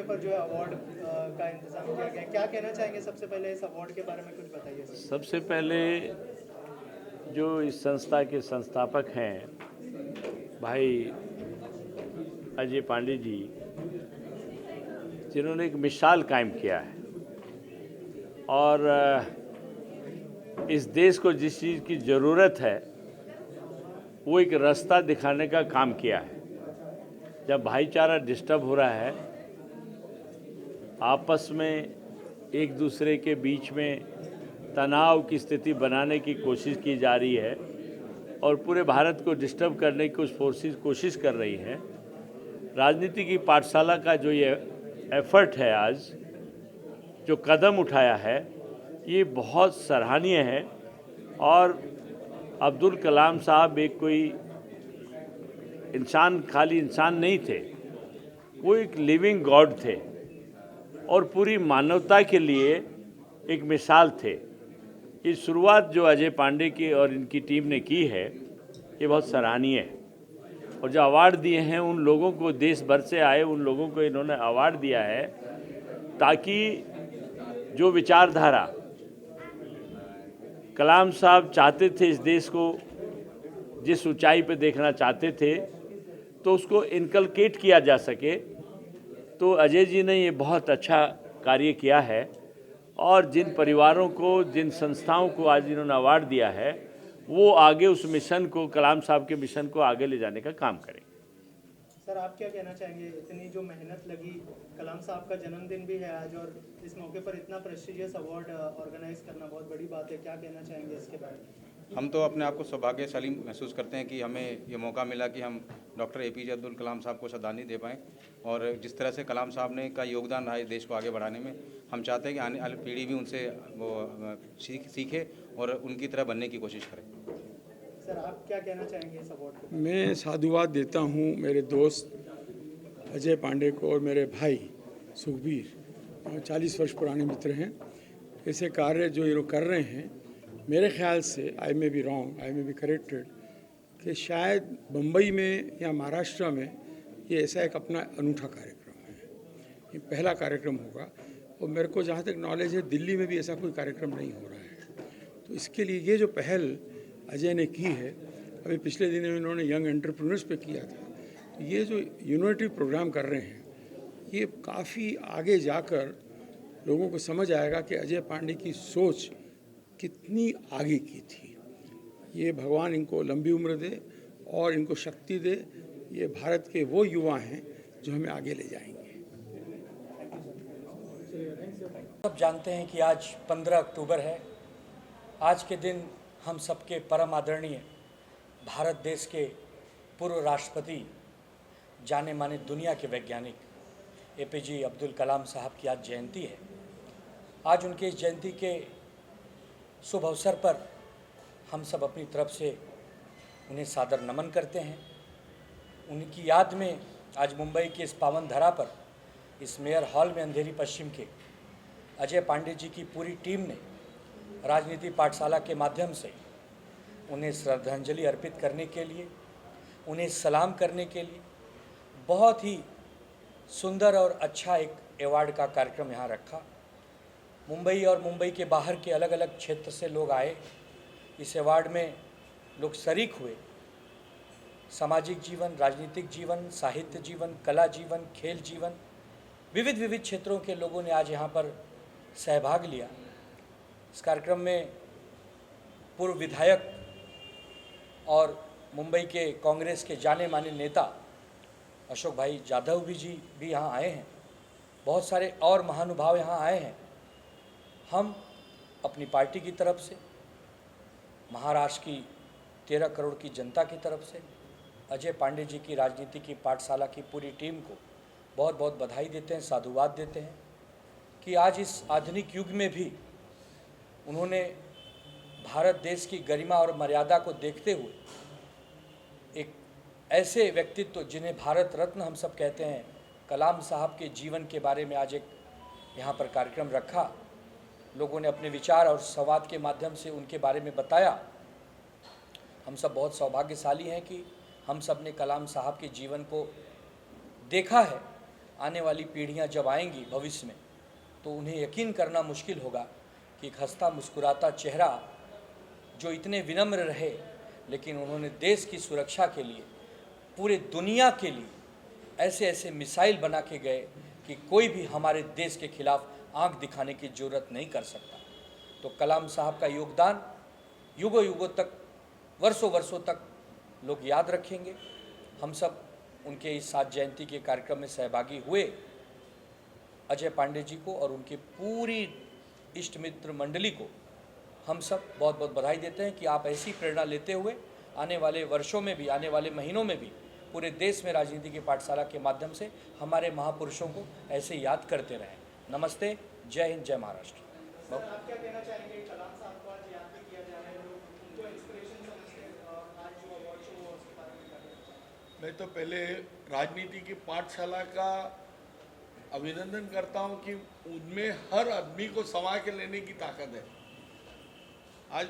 मौके पर जो है अवार्ड का इंतजाम किया गया है। क्या कहना चाहेंगे सबसे पहले इस अवार्ड के बारे में कुछ बताइए सर। सबसे पहले जो इस संस्था के संस्थापक हैं भाई अजय पांडे जी, जिन्होंने एक मिसाल कायम किया है और इस देश को जिस चीज़ की ज़रूरत है वो एक रास्ता दिखाने का काम किया है। जब भाईचारा डिस्टर्ब हो रहा है, आपस में एक दूसरे के बीच में तनाव की स्थिति बनाने की कोशिश की जा रही है और पूरे भारत को डिस्टर्ब करने की कुछ फोर्सेस कोशिश कर रही हैं। राजनीति की पाठशाला का जो ये एफर्ट है, आज जो कदम उठाया है, ये बहुत सराहनीय है। और अब्दुल कलाम साहब एक कोई इंसान, खाली इंसान नहीं थे, वो एक लिविंग गॉड थे और पूरी मानवता के लिए एक मिसाल थे। ये शुरुआत जो अजय पांडे की और इनकी टीम ने की है, ये बहुत सराहनीय है। और जो अवार्ड दिए हैं उन लोगों को, देश भर से आए उन लोगों को इन्होंने अवार्ड दिया है ताकि जो विचारधारा कलाम साहब चाहते थे, इस देश को जिस ऊंचाई पे देखना चाहते थे, तो उसको इनकलकेट किया जा सके। तो अजय जी ने ये बहुत अच्छा कार्य किया है और जिन परिवारों को, जिन संस्थाओं को आज इन्होंने अवार्ड दिया है, वो आगे उस मिशन को, कलाम साहब के मिशन को आगे ले जाने का काम करें। सर, आप क्या कहना चाहेंगे, इतनी जो मेहनत लगी, कलाम साहब का जन्मदिन भी है आज और इस मौके पर इतना प्रेस्टिजियस अवार्ड ऑर्गेनाइज करना बहुत बड़ी बात है। क्या कहना चाहेंगे इसके बारे में? हम तो अपने आप को सौभाग्यशाली महसूस करते हैं कि हमें ये मौका मिला कि हम डॉक्टर APJ अब्दुल कलाम साहब को श्रद्धांजलि दे पाएँ। और जिस तरह से कलाम साहब ने का योगदान रहा है देश को आगे बढ़ाने में, हम चाहते हैं कि आने वाली पीढ़ी भी उनसे वो सीखे और उनकी तरह बनने की कोशिश करें। सर, आप क्या कहना चाहेंगे इस अवार्ड के? मैं साधुवाद देता हूँ मेरे दोस्त अजय पांडे को और मेरे भाई सुखबीर, 40 वर्ष पुराने मित्र हैं। ऐसे कार्य जो ये लोग कर रहे हैं, मेरे ख्याल से, I may be wrong, I may be corrected, कि शायद बम्बई में या महाराष्ट्र में ये ऐसा एक अपना अनूठा कार्यक्रम है। ये पहला कार्यक्रम होगा और मेरे को जहाँ तक नॉलेज है, दिल्ली में भी ऐसा कोई कार्यक्रम नहीं हो रहा है। तो इसके लिए ये जो पहल अजय ने की है, अभी पिछले दिनों इन्होंने यंग एंटरप्रेन्योर्स पे किया था, तो ये जो यूनिटी प्रोग्राम कर रहे हैं, ये काफ़ी आगे जाकर लोगों को समझ आएगा कि अजय पांडे की सोच कितनी आगे की थी। ये भगवान इनको लंबी उम्र दे और इनको शक्ति दे। ये भारत के वो युवा हैं जो हमें आगे ले जाएंगे। सब जानते हैं कि आज 15 अक्टूबर है। आज के दिन हम सबके परम आदरणीय भारत देश के पूर्व राष्ट्रपति, जाने माने दुनिया के वैज्ञानिक APJ अब्दुल कलाम साहब की आज जयंती है। आज उनके इस जयंती के शुभ अवसर पर हम सब अपनी तरफ से उन्हें सादर नमन करते हैं। उनकी याद में आज मुंबई के इस पावन धरा पर, इस मेयर हॉल में अंधेरी पश्चिम के अजय पांडे जी की पूरी टीम ने राजनीति पाठशाला के माध्यम से उन्हें श्रद्धांजलि अर्पित करने के लिए, उन्हें सलाम करने के लिए बहुत ही सुंदर और अच्छा एक अवार्ड का कार्यक्रम यहाँ रखा। मुंबई और मुंबई के बाहर के अलग अलग क्षेत्र से लोग आए। इस अवार्ड में लोग शरीक हुए। सामाजिक जीवन, राजनीतिक जीवन, साहित्य जीवन, कला जीवन, खेल जीवन, विविध विविध क्षेत्रों के लोगों ने आज यहाँ पर सहभाग लिया। इस कार्यक्रम में पूर्व विधायक और मुंबई के कांग्रेस के जाने माने नेता अशोक भाई जाधव भी यहाँ आए हैं। बहुत सारे और महानुभाव यहाँ आए हैं। हम अपनी पार्टी की तरफ से, महाराष्ट्र की 13 करोड़ की जनता की तरफ से अजय पांडे जी की राजनीति की पाठशाला की पूरी टीम को बहुत बहुत बधाई देते हैं, साधुवाद देते हैं कि आज इस आधुनिक युग में भी उन्होंने भारत देश की गरिमा और मर्यादा को देखते हुए एक ऐसे व्यक्तित्व, जिन्हें भारत रत्न हम सब कहते हैं, कलाम साहब के जीवन के बारे में आज एक यहाँ पर कार्यक्रम रखा। लोगों ने अपने विचार और संवाद के माध्यम से उनके बारे में बताया। हम सब बहुत सौभाग्यशाली हैं कि हम सब ने कलाम साहब के जीवन को देखा है, आने वाली पीढ़ियां जब आएंगी भविष्य में, तो उन्हें यकीन करना मुश्किल होगा कि एक हंसता मुस्कुराता चेहरा जो इतने विनम्र रहे, लेकिन उन्होंने देश की सुरक्षा के लिए, पूरे दुनिया के लिए ऐसे ऐसे मिसाइल बना के गए कि कोई भी हमारे देश के खिलाफ आंख दिखाने की जरूरत नहीं कर सकता। तो कलाम साहब का योगदान युगों युगों तक, वर्षों वर्षों तक लोग याद रखेंगे। हम सब उनके इस 7 जयंती के कार्यक्रम में सहभागी हुए। अजय पांडे जी को और उनकी पूरी इष्ट मित्र मंडली को हम सब बहुत बहुत बधाई देते हैं कि आप ऐसी प्रेरणा लेते हुए आने वाले वर्षों में भी, आने वाले महीनों में भी पूरे देश में राजनीति की पाठशाला के माध्यम से हमारे महापुरुषों को ऐसे याद करते रहें। नमस्ते, जय हिंद, जय महाराष्ट्र। सर, आप क्या कहना चाहेंगे? कलाम साहब को आज याद भी किया जा रहा है, लोग उनको इंस्पिरेशन समझते हैं, और आज जो अवार्ड शो हुआ उसके बारे में क्या कहना चाहेंगे? मैं तो पहले राजनीति की पाठशाला का अभिनंदन करता हूं कि उनमें हर आदमी को समा के लेने की ताकत है। आज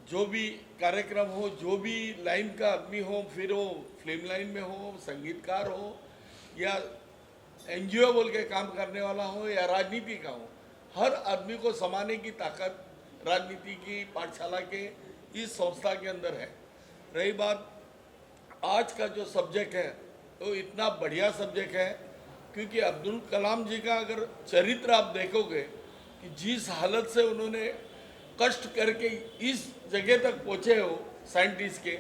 जो भी कार्यक्रम हो, जो भी लाइन का आदमी हो, फिर वो फिल्म लाइन में हो, संगीतकार हो, या एनजीओ बोल के काम करने वाला हो, या राजनीति का हो, हर आदमी को समाने की ताकत राजनीति की पाठशाला के इस संस्था के अंदर है। रही बात आज का जो सब्जेक्ट है, तो इतना बढ़िया सब्जेक्ट है, क्योंकि अब्दुल कलाम जी का अगर चरित्र आप देखोगे कि जिस हालत से उन्होंने कष्ट करके इस जगह तक पहुँचे हो साइंटिस्ट के,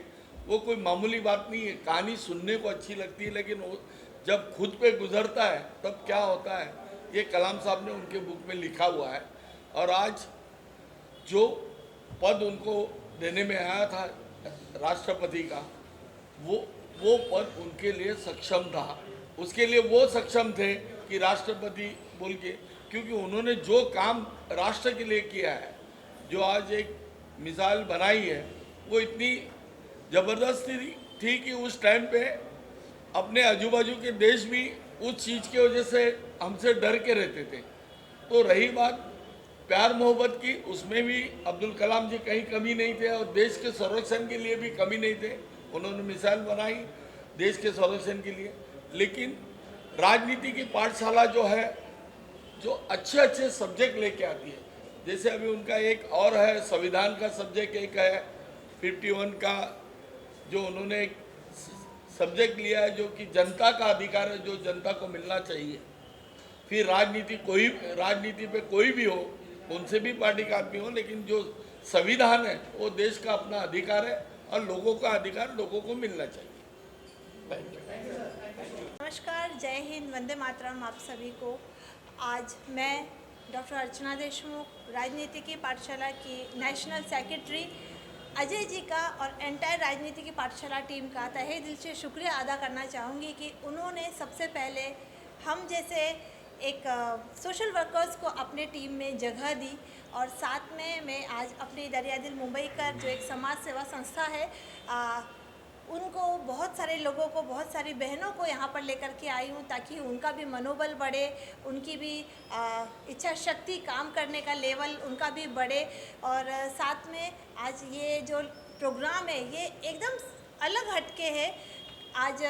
वो कोई मामूली बात नहीं है। कहानी सुनने को अच्छी लगती है, लेकिन वो जब खुद पे गुजरता है तब क्या होता है, ये कलाम साहब ने उनके बुक में लिखा हुआ है। और आज जो पद उनको देने में आया था राष्ट्रपति का, वो पद उनके लिए सक्षम था। उसके लिए वो सक्षम थे कि राष्ट्रपति बोल के, क्योंकि उन्होंने जो काम राष्ट्र के लिए किया है, जो आज एक मिसाइल बनाई है, वो इतनी ज़बरदस्त थी कि उस टाइम पे अपने आजू बाजू के देश भी उस चीज़ की वजह से हमसे डर के रहते थे। तो रही बात प्यार मोहब्बत की, उसमें भी अब्दुल कलाम जी कहीं कमी नहीं थे, और देश के संरक्षण के लिए भी कमी नहीं थे। उन्होंने मिसाइल बनाई देश के संरक्षण के लिए। लेकिन राजनीति की पाठशाला जो है, जो अच्छे अच्छे सब्जेक्ट लेके आती है, जैसे अभी उनका एक और है संविधान का सब्जेक्ट, एक है 51 का जो उन्होंने एक सब्जेक्ट लिया है, जो कि जनता का अधिकार है, जो जनता को मिलना चाहिए। फिर राजनीति पे कोई भी हो, उनसे भी पार्टी का आदमी हो, लेकिन जो संविधान है वो देश का अपना अधिकार है, और लोगों का अधिकार लोगों को मिलना चाहिए। Thank you. नमस्कार, जय हिंद, वंदे मातरम आप सभी को। आज मैं डॉक्टर अर्चना देशमुख, राजनीति की पाठशाला की नेशनल सेक्रेटरी, अजय जी का और एंटायर राजनीति की पाठशाला टीम का तहे दिल से शुक्रिया अदा करना चाहूँगी कि उन्होंने सबसे पहले हम जैसे एक सोशल वर्कर्स को अपने टीम में जगह दी, और साथ में मैं आज अपने दरिया दिल मुंबई का जो एक समाज सेवा संस्था है, उनको बहुत सारे लोगों को, बहुत सारी बहनों को यहाँ पर लेकर के आई हूँ, ताकि उनका भी मनोबल बढ़े, उनकी भी इच्छा शक्ति, काम करने का लेवल उनका भी बढ़े। और साथ में आज ये जो प्रोग्राम है, ये एकदम अलग हटके है। आज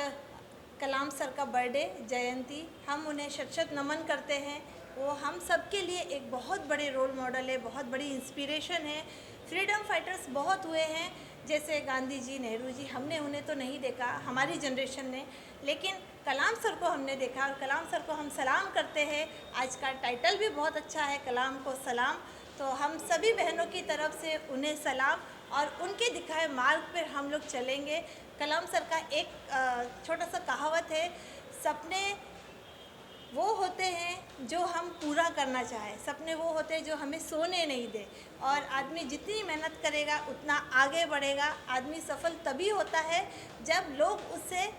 कलाम सर का बर्थडे, जयंती, हम उन्हें शत शत नमन करते हैं। वो हम सब के लिए एक बहुत बड़े रोल मॉडल है, बहुत बड़ी इंस्पिरेशन है। फ्रीडम फाइटर्स बहुत हुए हैं, जैसे गांधी जी, नेहरू जी, हमने उन्हें तो नहीं देखा, हमारी जनरेशन ने, लेकिन कलाम सर को हमने देखा, और कलाम सर को हम सलाम करते हैं। आज का टाइटल भी बहुत अच्छा है, कलाम को सलाम। तो हम सभी बहनों की तरफ से उन्हें सलाम, और उनके दिखाए मार्ग पर हम लोग चलेंगे। कलाम सर का एक छोटा सा कहावत है, सपने वो होते हैं जो हम पूरा करना चाहें, सपने वो होते हैं जो हमें सोने नहीं दे। और आदमी जितनी मेहनत करेगा उतना आगे बढ़ेगा। आदमी सफल तभी होता है जब लोग उससे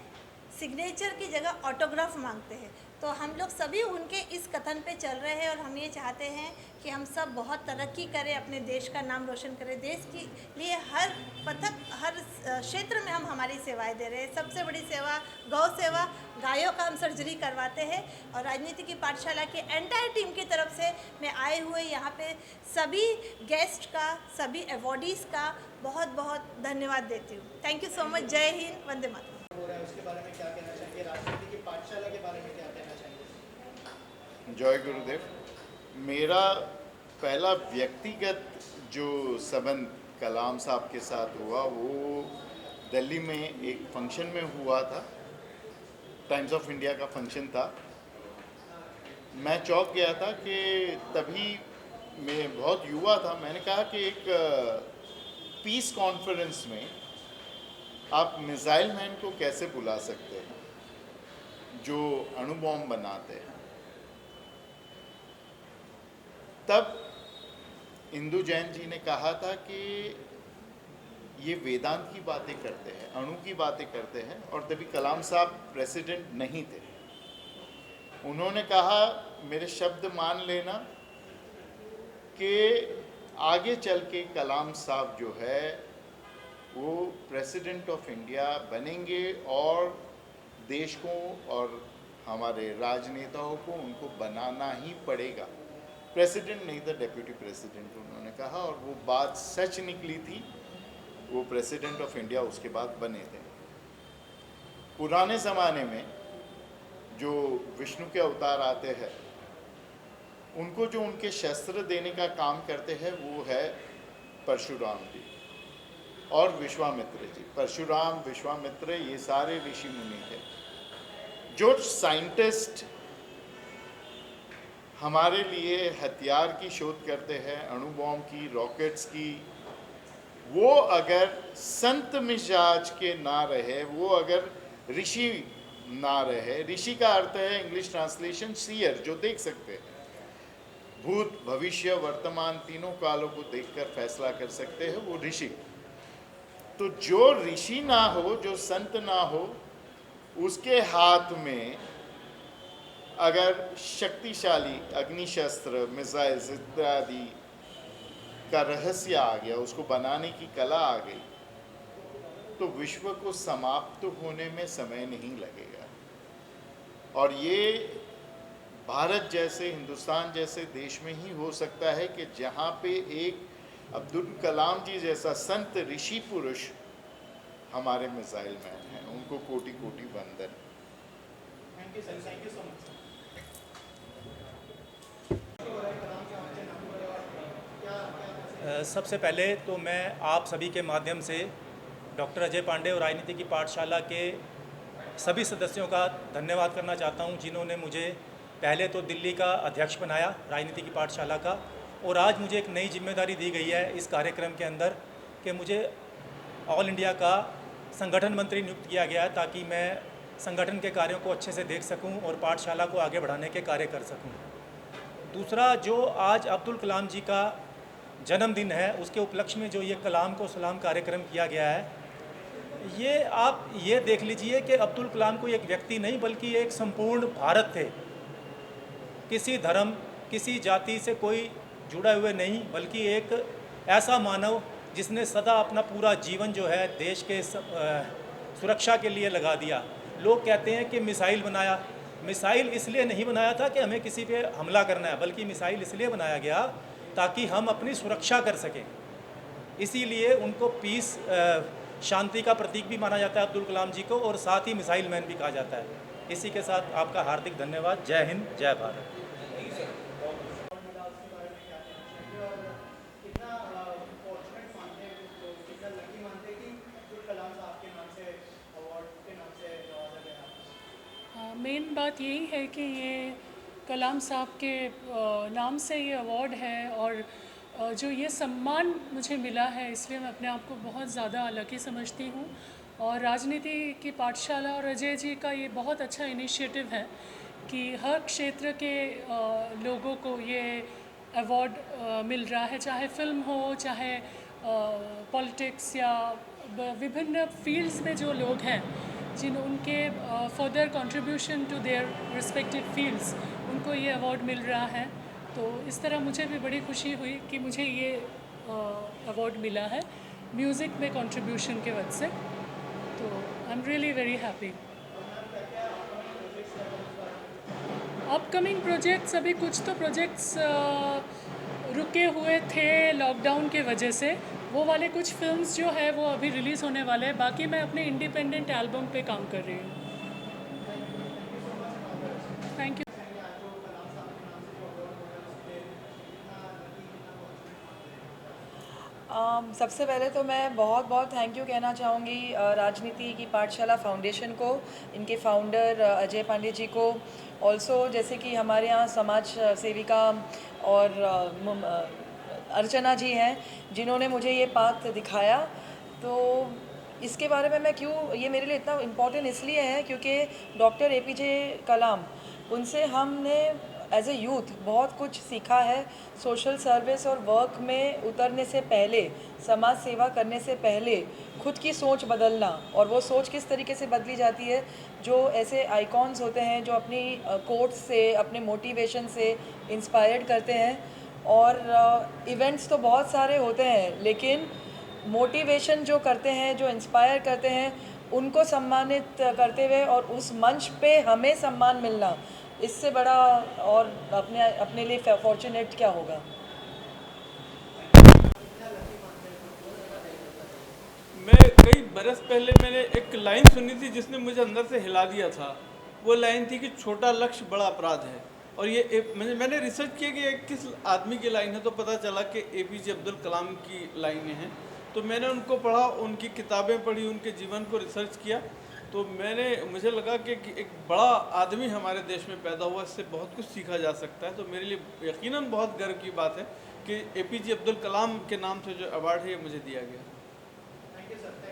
सिग्नेचर की जगह ऑटोग्राफ मांगते हैं। तो हम लोग सभी उनके इस कथन पे चल रहे हैं, और हम ये चाहते हैं कि हम सब बहुत तरक्की करें, अपने देश का नाम रोशन करें। देश के लिए हर पथक, हर क्षेत्र में हम हमारी सेवाएं दे रहे हैं। सबसे बड़ी सेवा गौ सेवा, गायों का हम सर्जरी करवाते हैं। और राजनीति की पाठशाला की एंटायर टीम की तरफ से मैं आए हुए यहाँ पे सभी गेस्ट का, सभी अवॉर्डीज़ का बहुत बहुत धन्यवाद देती हूँ। Thank you so much. जय हिंद, वंदे मातरम। हो रहा है उसके बारे में क्या कहना चाहेंगे? राजनीति की पाठशाला के बारे में क्या कहना चाहेंगे? जय गुरुदेव। मेरा पहला व्यक्तिगत जो संबंध कलाम साहब के साथ हुआ वो दिल्ली में एक फंक्शन में हुआ था। टाइम्स ऑफ इंडिया का फंक्शन था। मैं चौंक गया था कि तभी मैं बहुत युवा था। मैंने कहा कि एक पीस कॉन्फ्रेंस में आप मिसाइल मैन को कैसे बुला सकते हैं जो अणु बॉम्ब बनाते हैं। तब इंदु जैन जी ने कहा था कि ये वेदांत की बातें करते हैं, अणु की बातें करते हैं, और तभी कलाम साहब प्रेसिडेंट नहीं थे। उन्होंने कहा, मेरे शब्द मान लेना कि आगे चल के कलाम साहब जो है वो प्रेसिडेंट ऑफ इंडिया बनेंगे और देश को और हमारे राजनेताओं को उनको बनाना ही पड़ेगा। प्रेसिडेंट नहीं था, डेप्यूटी प्रेसिडेंट उन्होंने कहा, और वो बात सच निकली थी। वो प्रेसिडेंट ऑफ इंडिया उसके बाद बने थे। पुराने ज़माने में जो विष्णु के अवतार आते हैं उनको जो उनके शस्त्र देने का काम करते हैं वो है परशुराम जी और विश्वामित्र जी। परशुराम, विश्वामित्र, ये सारे ऋषि मुनि थे। जो साइंटिस्ट हमारे लिए हथियार की शोध करते हैं, अणु बॉम्ब की, रॉकेट्स की, वो अगर संत मिजाज के ना रहे, वो अगर ऋषि ना रहे, ऋषि का अर्थ है इंग्लिश ट्रांसलेशन सीयर, जो देख सकते हैं, भूत, भविष्य, वर्तमान तीनों कालों को देखकर फैसला कर सकते हैं, वो ऋषि। तो जो ऋषि ना हो, जो संत ना हो, उसके हाथ में अगर शक्तिशाली अग्निशस्त्र, मिसाइल्स इत्यादि का रहस्य आ गया, उसको बनाने की कला आ गई, तो विश्व को समाप्त होने में समय नहीं लगेगा। और ये भारत जैसे, हिंदुस्तान जैसे देश में ही हो सकता है कि जहाँ पे एक अब्दुल कलाम जी जैसा संत ऋषि पुरुष हमारे मिसाइल मैन हैं। उनको कोटि कोटि वंदन। Thank you sir, thank you so much. सबसे पहले तो मैं आप सभी के माध्यम से डॉक्टर अजय पांडे और राजनीति की पाठशाला के सभी सदस्यों का धन्यवाद करना चाहता हूं, जिन्होंने मुझे पहले तो दिल्ली का अध्यक्ष बनाया राजनीति की पाठशाला का, और आज मुझे एक नई जिम्मेदारी दी गई है इस कार्यक्रम के अंदर कि मुझे ऑल इंडिया का संगठन मंत्री नियुक्त किया गया है, ताकि मैं संगठन के कार्यों को अच्छे से देख सकूं और पाठशाला को आगे बढ़ाने के कार्य कर सकूं। दूसरा, जो आज अब्दुल कलाम जी का जन्मदिन है, उसके उपलक्ष्य में जो ये कलाम को सलाम कार्यक्रम किया गया है, ये आप ये देख लीजिए कि अब्दुल कलाम कोई एक व्यक्ति नहीं बल्कि एक संपूर्ण भारत थे। किसी धर्म, किसी जाति से कोई जुड़े हुए नहीं, बल्कि एक ऐसा मानव जिसने सदा अपना पूरा जीवन जो है देश के सुरक्षा के लिए लगा दिया। लोग कहते हैं कि मिसाइल बनाया, मिसाइल इसलिए नहीं बनाया था कि हमें किसी पे हमला करना है, बल्कि मिसाइल इसलिए बनाया गया ताकि हम अपनी सुरक्षा कर सकें। इसीलिए उनको पीस, शांति का प्रतीक भी माना जाता है अब्दुल कलाम जी को, और साथ ही मिसाइल मैन भी कहा जाता है। इसी के साथ आपका हार्दिक धन्यवाद। जय हिंद, जय भारत। मेन बात यही है कि ये कलाम साहब के नाम से ये अवार्ड है, और जो ये सम्मान मुझे मिला है, इसलिए मैं अपने आप को बहुत ज़्यादा लकी समझती हूँ। और राजनीति की पाठशाला और अजय जी का ये बहुत अच्छा इनिशिएटिव है कि हर क्षेत्र के लोगों को ये अवार्ड मिल रहा है, चाहे फिल्म हो, चाहे पॉलिटिक्स, या विभिन्न फील्ड्स में जो लोग हैं जिन उनके further contribution to their respective fields, उनको ये अवार्ड मिल रहा है। तो इस तरह मुझे भी बड़ी खुशी हुई कि मुझे ये अवार्ड मिला है म्यूज़िक में कंट्रीब्यूशन के वजह से। तो I am really very happy. Upcoming projects, अभी कुछ तो प्रोजेक्ट्स रुके हुए थे लॉकडाउन के वजह से, वो वाले कुछ फिल्म्स जो है वो अभी रिलीज़ होने वाले हैं। बाकी मैं अपने इंडिपेंडेंट एल्बम पे काम कर रही हूँ। सबसे पहले तो मैं बहुत बहुत थैंक यू कहना चाहूँगी राजनीति की पाठशाला फाउंडेशन को, इनके फाउंडर अजय पांडे जी को, ऑल्सो जैसे कि हमारे यहाँ समाज सेविका और अर्चना जी हैं जिन्होंने मुझे ये पाथ दिखाया। तो इसके बारे में मैं क्यों, ये मेरे लिए इतना इम्पोर्टेंट इसलिए है क्योंकि डॉक्टर APJ कलाम, उनसे हमने एज ए यूथ बहुत कुछ सीखा है। सोशल सर्विस और वर्क में उतरने से पहले, समाज सेवा करने से पहले खुद की सोच बदलना, और वो सोच किस तरीके से बदली जाती है, जो ऐसे आइकॉन्स होते हैं जो अपनी कोट्स से, अपने मोटिवेशन से इंस्पायर्ड करते हैं। और इवेंट्स तो बहुत सारे होते हैं, लेकिन मोटिवेशन जो करते हैं, जो इंस्पायर करते हैं, उनको सम्मानित करते हुए और उस मंच पे हमें सम्मान मिलना, इससे बड़ा और अपने लिए फॉर्चुनेट क्या होगा। मैं कई बरस पहले मैंने एक लाइन सुनी थी जिसने मुझे अंदर से हिला दिया था। वो लाइन थी कि छोटा लक्ष्य बड़ा अपराध है। और ये मैंने रिसर्च किया कि ये किस आदमी की लाइन है, तो पता चला कि APJ अब्दुल कलाम की लाइनें हैं। तो मैंने उनको पढ़ा, उनकी किताबें पढ़ी, उनके जीवन को रिसर्च किया, तो मुझे लगा कि एक बड़ा आदमी हमारे देश में पैदा हुआ, इससे बहुत कुछ सीखा जा सकता है। तो मेरे लिए यकीनन बहुत गर्व की बात है कि APJ अब्दुल कलाम के नाम से जो अवार्ड है ये मुझे दिया गया।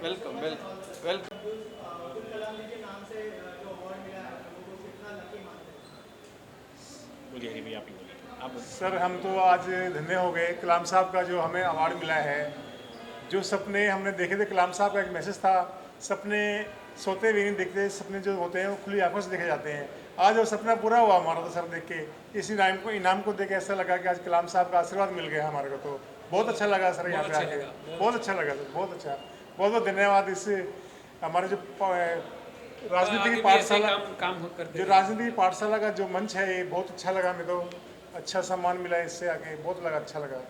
Welcome welcome welcome. Abdul Kalam ji के नाम से जो अवार्ड मिला है वो कितना लकी मानते हैं? बोलिए आप। सर, हम तो आज धन्य हो गए। कलाम साहब का जो हमें अवार्ड मिला है, जो सपने हमने देखे थे, कलाम साहब का एक मैसेज था, सपने सोते भी नहीं दिखते, सपने जो होते हैं वो खुली आंखों से देखे जाते हैं। आज वो सपना पूरा हुआ हमारा तो सर देख के। इस इनाम को देख के ऐसा लगा कि आज कलाम साहब का आशीर्वाद मिल गया हमारे को, तो बहुत अच्छा लगा सर यहाँ पे आके, बहुत अच्छा लगा सर, बहुत अच्छा। बहुत बहुत धन्यवाद। इससे हमारे जो राजनीति की पाठशाला, जो राजनीति की पाठशाला का जो मंच है, ये बहुत अच्छा लगा हमें, तो अच्छा सम्मान मिला इससे आके, बहुत लगा, अच्छा लगा।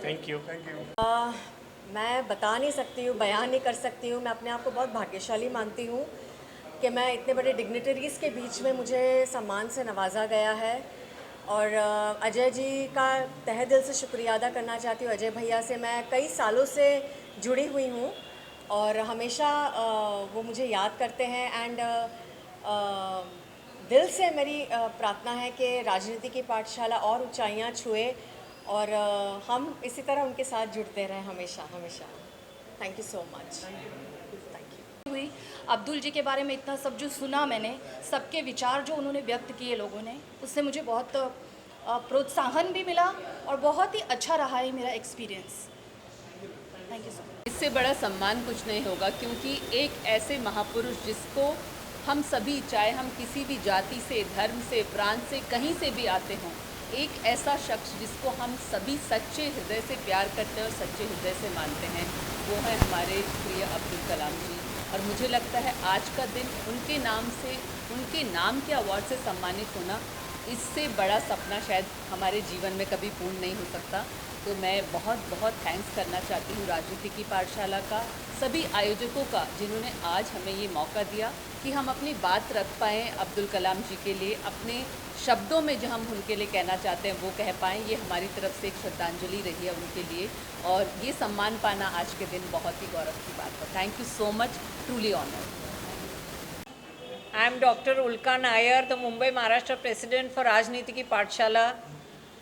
Thank you. मैं बता नहीं सकती हूँ, बयान नहीं कर सकती हूँ। मैं अपने आप को बहुत भाग्यशाली मानती हूँ कि मैं इतने बड़े डिग्निटरीज़ के बीच में मुझे सम्मान से नवाजा गया है। और अजय जी का तहे दिल से शुक्रिया अदा करना चाहती हूँ। अजय भैया से मैं कई सालों से जुड़ी हुई हूँ और हमेशा वो मुझे याद करते हैं। एंड दिल से मेरी प्रार्थना है कि राजनीति की पाठशाला और ऊंचाइयाँ छुए और हम इसी तरह उनके साथ जुड़ते रहें हमेशा हमेशा। Thank you so much. हुई अब्दुल जी के बारे में इतना सब जो सुना मैंने, सबके विचार जो उन्होंने व्यक्त किए लोगों ने, उससे मुझे बहुत प्रोत्साहन भी मिला और बहुत ही अच्छा रहा है मेरा experience. Thank you so much. इससे बड़ा सम्मान कुछ नहीं होगा, क्योंकि एक ऐसे महापुरुष जिसको हम सभी, चाहे हम किसी भी जाति से, धर्म से, प्रांत से, कहीं से भी आते हों, एक ऐसा शख्स जिसको हम सभी सच्चे हृदय से प्यार करते हैं और सच्चे हृदय से मानते हैं, वो है हमारे प्रिय अब्दुल कलाम जी। और मुझे लगता है आज का दिन उनके नाम से, उनके नाम के अवार्ड से सम्मानित होना, इससे बड़ा सपना शायद हमारे जीवन में कभी पूर्ण नहीं हो सकता। तो मैं बहुत बहुत थैंक्स करना चाहती हूँ राजनीति की पाठशाला का, सभी आयोजकों का, जिन्होंने आज हमें ये मौका दिया कि हम अपनी बात रख पाएँ अब्दुल कलाम जी के लिए, अपने शब्दों में जो हम उनके लिए कहना चाहते हैं वो कह पाएँ। ये हमारी तरफ से एक श्रद्धांजलि रही है उनके लिए, और ये सम्मान पाना आज के दिन बहुत ही गौरव की बात है। Thank you so much, truly honoured. I am Dr. Ulka Nair, the Mumbai Maharashtra President for Rajnitiki Pathshala.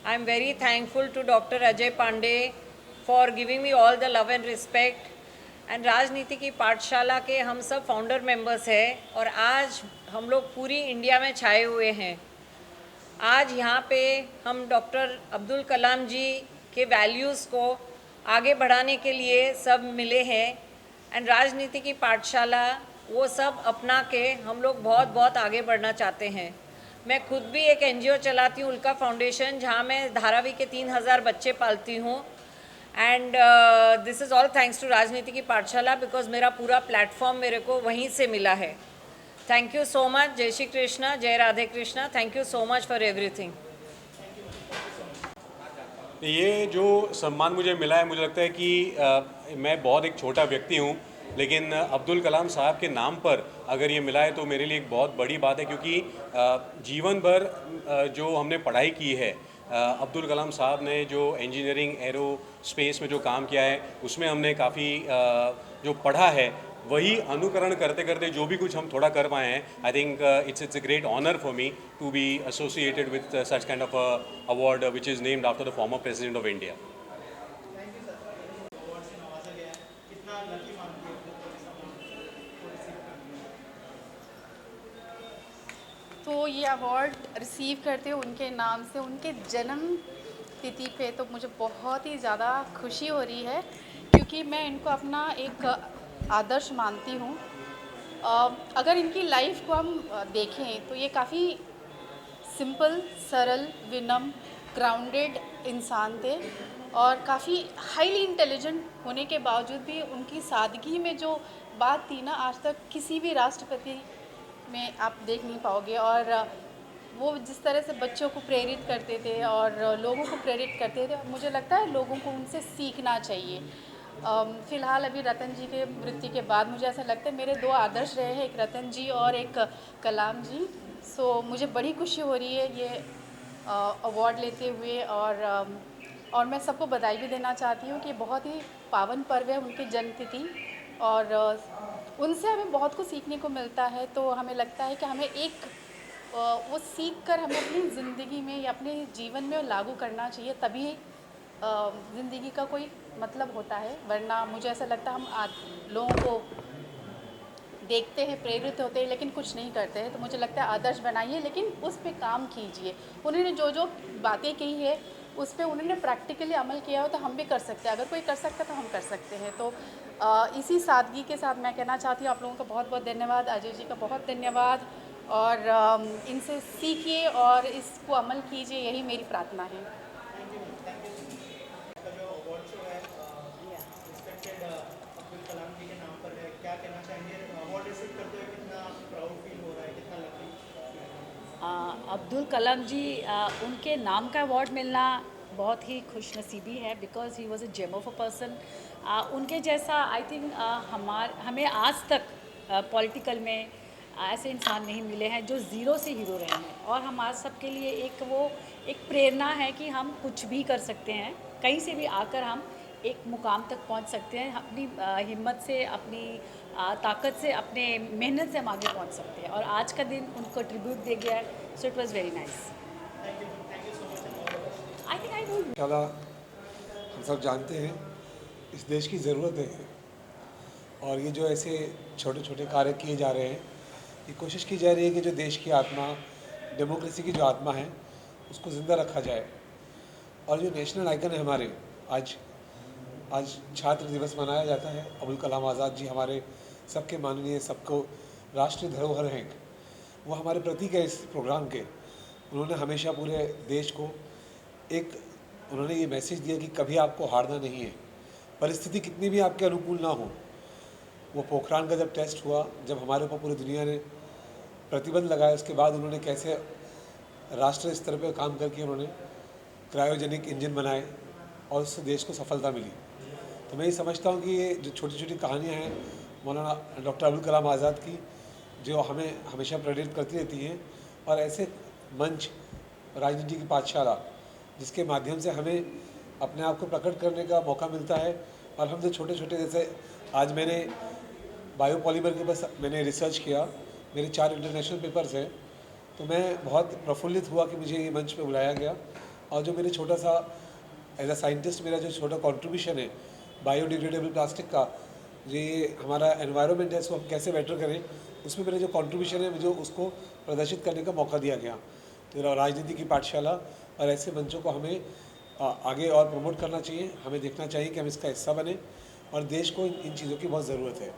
I am very thankful to Dr. Ajay Pandey for giving me all the love and respect. And राजनीतिकी पाठशाला के हम सब founder members हैं और आज हम लोग पूरी इंडिया में छाए हुए हैं। आज यहाँ पे हम डॉक्टर अब्दुल कलाम जी के वैल्यूज़ को आगे बढ़ाने के लिए सब मिले हैं। एंड राजनीतिकी पाठशाला वो सब अपना के हम लोग बहुत बहुत आगे बढ़ना चाहते हैं। मैं खुद भी एक NGO चलाती हूँ, उल्का फाउंडेशन, जहाँ मैं धारावी के 3000 बच्चे पालती हूँ। And this is all thanks to राजनीतिकी पाठशाला, बिकॉज मेरा पूरा प्लेटफॉर्म मेरे को वहीं से मिला है। Thank you so much. जय श्री कृष्णा, जय Radhe Krishna. Thank you so much for everything. ये जो सम्मान मुझे मिला है, मुझे लगता है कि मैं बहुत एक छोटा व्यक्ति हूँ, लेकिन अब्दुल कलाम साहब के नाम पर अगर ये मिला है तो मेरे लिए एक बहुत बड़ी बात है, क्योंकि जीवन भर जो हमने पढ़ाई की है, अब्दुल कलाम साहब ने जो इंजीनियरिंग एरो स्पेस में जो काम किया है उसमें हमने काफ़ी जो पढ़ा है वही अनुकरण करते करते जो भी कुछ हम थोड़ा कर पाए हैं, I think it's a great honour for me to be associated with such kind of award which is named after the former president of India. तो ये अवार्ड रिसीव करते हुए उनके नाम से उनके जन्म तिथि पे तो मुझे बहुत ही ज़्यादा खुशी हो रही है, क्योंकि मैं इनको अपना एक आदर्श मानती हूँ। अगर इनकी लाइफ को हम देखें तो ये काफ़ी सिंपल, सरल, विनम्र, ग्राउंडेड इंसान थे और काफ़ी हाईली इंटेलिजेंट होने के बावजूद भी उनकी सादगी में जो बात थी ना, आज तक किसी भी राष्ट्रपति में आप देख नहीं पाओगे। और वो जिस तरह से बच्चों को प्रेरित करते थे और लोगों को प्रेरित करते थे, मुझे लगता है लोगों को उनसे सीखना चाहिए। फ़िलहाल अभी रतन जी के मृत्यु के बाद मुझे ऐसा लगता है मेरे दो आदर्श रहे हैं, एक रतन जी और एक कलाम जी। सो मुझे बड़ी खुशी हो रही है ये अवार्ड लेते हुए और मैं सबको बधाई भी देना चाहती हूँ कि बहुत ही पावन पर्व है उनकी जन्मतिथि और उनसे हमें बहुत कुछ सीखने को मिलता है। तो हमें लगता है कि हमें वो सीख कर हमें अपनी ज़िंदगी में या अपने जीवन में लागू करना चाहिए, तभी ज़िंदगी का कोई मतलब होता है। वरना मुझे ऐसा लगता है हम लोगों को देखते हैं, प्रेरित होते हैं, लेकिन कुछ नहीं करते हैं। तो मुझे लगता है आदर्श बनाइए, लेकिन उस पर काम कीजिए। उन्होंने जो जो बातें कही है उस पर उन्होंने प्रैक्टिकली अमल किया हो तो हम भी कर सकते हैं। अगर कोई कर सकता है तो हम कर सकते हैं। तो इसी सादगी के साथ मैं कहना चाहती हूँ आप लोगों का बहुत बहुत धन्यवाद, अजय जी का बहुत धन्यवाद, और इनसे सीखिए और इसको अमल कीजिए, यही मेरी प्रार्थना है। अब्दुल कलाम जी, उनके नाम का अवार्ड मिलना बहुत ही खुशनसीबी है, because he was a gem of a person. उनके जैसा आई थिंक हमें आज तक पॉलिटिकल में ऐसे इंसान नहीं मिले हैं जो ज़ीरो से हीरो रहे हैं। और हमारे सबके लिए एक प्रेरणा है कि हम कुछ भी कर सकते हैं, कहीं से भी आकर हम एक मुकाम तक पहुंच सकते हैं। अपनी हिम्मत से, अपनी ताकत से, अपने मेहनत से हम आगे पहुंच सकते हैं। और आज का दिन उनको ट्रिब्यूट दे गया है, so it was very nice. I think I don't हम सब जानते हैं इस देश की ज़रूरत है, और ये जो ऐसे छोटे छोटे कार्य किए जा रहे हैं, ये कोशिश की जा रही है कि जो देश की आत्मा, डेमोक्रेसी की जो आत्मा है, उसको ज़िंदा रखा जाए। और जो नेशनल आइकन है हमारे, आज छात्र दिवस मनाया जाता है। अबुल कलाम आज़ाद जी हमारे सबके माननीय, सबको राष्ट्रीय धरोहर हैं, वो हमारे प्रतीक है इस प्रोग्राम के। उन्होंने हमेशा पूरे देश को उन्होंने ये मैसेज दिया कि कभी आपको हारना नहीं है, परिस्थिति कितनी भी आपके अनुकूल ना हो। वो पोखरान का जब टेस्ट हुआ, जब हमारे ऊपर पूरी दुनिया ने प्रतिबंध लगाया, उसके बाद उन्होंने कैसे राष्ट्रीय स्तर पर काम करके उन्होंने क्रायोजेनिक इंजन बनाए और उससे देश को सफलता मिली। तो मैं ये समझता हूँ कि ये जो छोटी छोटी कहानियाँ हैं मौलाना डॉक्टर अब्दुल कलाम आज़ाद की, जो हमें हमेशा प्रेरित करती रहती हैं। और ऐसे मंच, राजनीति की पाठशाला, जिसके माध्यम से हमें अपने आप को प्रकट करने का मौका मिलता है। और हम जो छोटे छोटे, जैसे आज मैंने बायोपॉलीमर के पास मैंने रिसर्च किया, मेरे 4 इंटरनेशनल पेपर्स हैं, तो मैं बहुत प्रफुल्लित हुआ कि मुझे ये मंच पे बुलाया गया। और जो मेरे छोटा सा एज अ साइंटिस्ट मेरा जो छोटा कंट्रीब्यूशन है बायोडिग्रेडेबल प्लास्टिक का, ये हमारा एनवायरनमेंट है, इसको हम कैसे बेटर करें, उसमें मेरा जो कंट्रीब्यूशन है मुझे उसको प्रदर्शित करने का मौका दिया गया। तो राजनीति की पाठशाला और ऐसे मंचों को हमें आगे और प्रमोट करना चाहिए। हमें देखना चाहिए कि हम इसका हिस्सा बने, और देश को इन चीज़ों की बहुत ज़रूरत है।